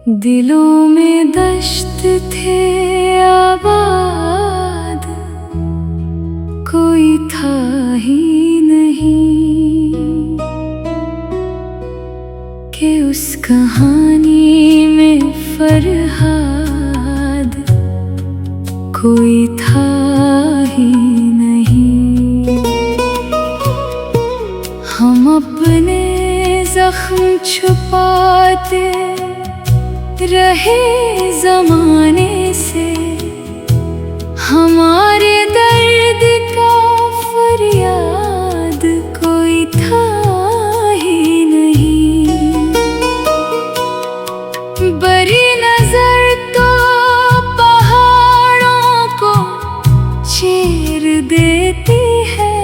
दिलों में दश्त थे आबाद, कोई था ही नहीं कि उस कहानी में फरहाद कोई था ही नहीं। हम अपने जख्म छुपाते रहे ज़माने से, हमारे दर्द का फरियाद कोई था ही नहीं। बड़ी नजर तो पहाड़ों को चीर देती है,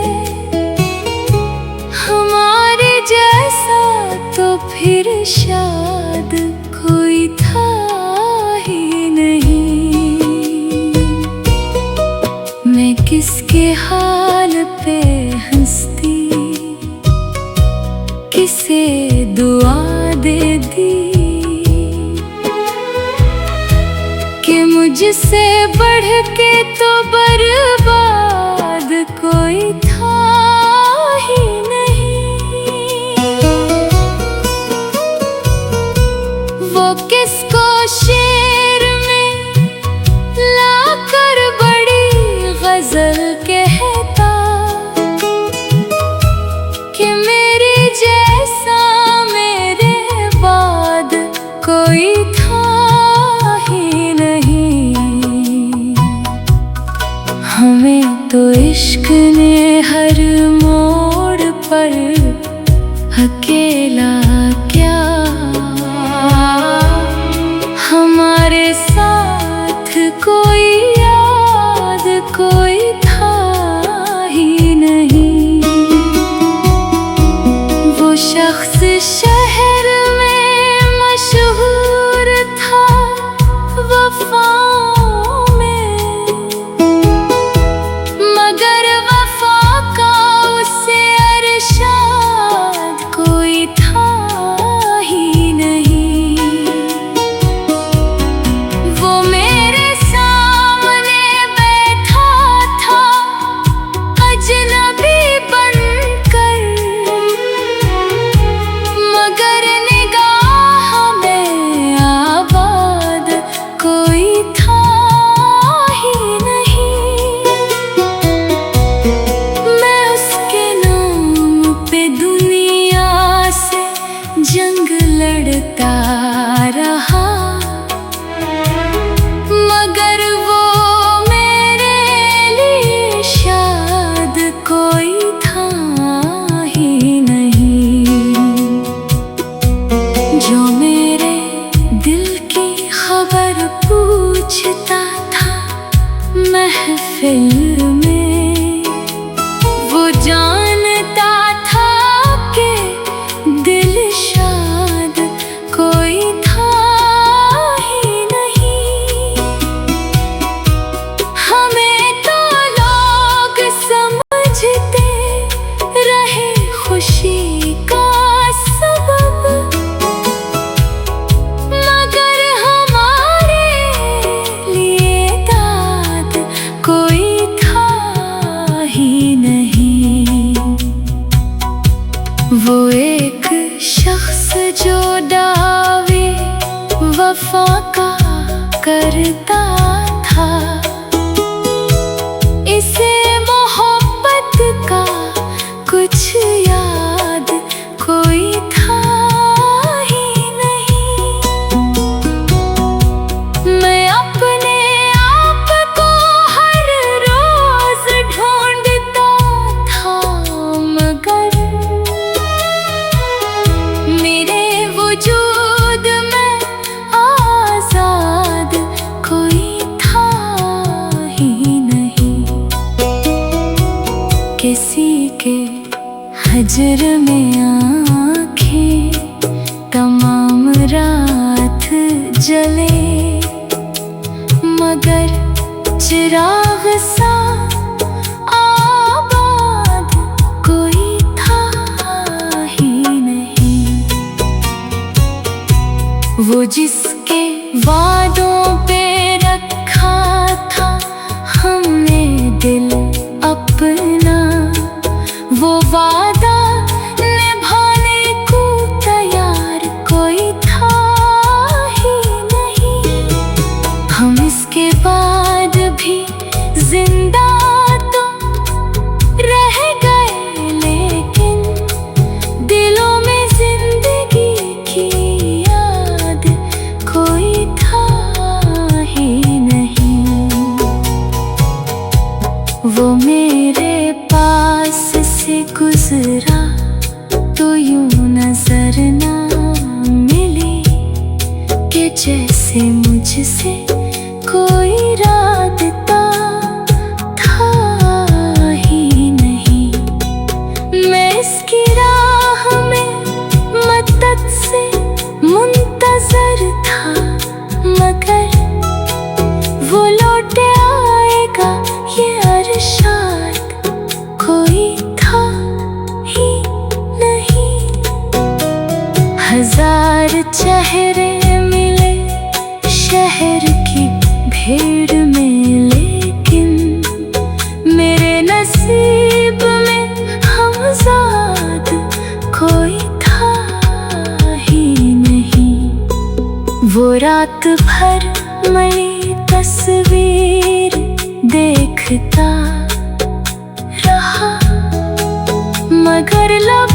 हमारे जैसा तो फिर शायद कोई था ही नहीं। मैं किसके हाल पे हंसती, किसे दुआ देती कि मुझसे बढ़ के तो बर्बाद कोई था ही नहीं। वो किसको शेर में लाकर बड़ी गजल कहता कि मेरे जैसा मेरे बाद कोई था ही नहीं। हमें तो इश्क ने हर मोड़ पर अकेला क्या, हमारे साथ कोई याद कोई था ही नहीं। वो शख्स शहर में मशहूर था वफाओं में, मगर वफा का उसे अरशाद कोई था ही नहीं। वो मेरे सामने बैठा था अजनबी बनकर, मगर निगाह में आबाद कोई था ही नहीं। मैं उसके नाम पे दुनिया से जंग लड़ता रहा, मगर वो मेरे लिए शायद कोई था ही नहीं। जो मेरे दिल की खबर पूछता था महफिल में, वो जानता था कि दिल शायद कोई था ही नहीं। हमें तो लोग समझते रहे खुशी का सबब, मगर हमारे लिए दाद कोई था ही नहीं। वो एक शख्स जो दावे वफा का करता था, इसे मोहब्बत का कुछ याद कोई था ही नहीं। मैं अपने आप को हर रोज ढूंढता था, मगर मेरे वजूद में आजाद कोई था ही नहीं। किसी के हजर में आँखें तमाम रात जले, मगर चिराग सा आबाद कोई था ही नहीं। वो जिसके वादों पे रखा था हमने दिल अपना, वो वादा निभाने को तैयार कोई था ही नहीं। हम इसके बाद भी जिंदा तो रह गए, लेकिन दिलों में जिंदगी की याद कोई था ही नहीं। वो मेरे पास से गुजरा तो यूं नजर ना मिली कि जैसे मुझसे कोई राबता था ही नहीं। मैं इसकी राह में मदद से मुंतजर था, मगर वो लौट आएगा ये अरशाद कोई था ही नहीं। हजार चेहरे मिले शहर की भीड़ में, लेकिन मेरे नसीब में हमजाद कोई था ही नहीं। वो रात भर मई तस्वीर देखता रहा, मगर लब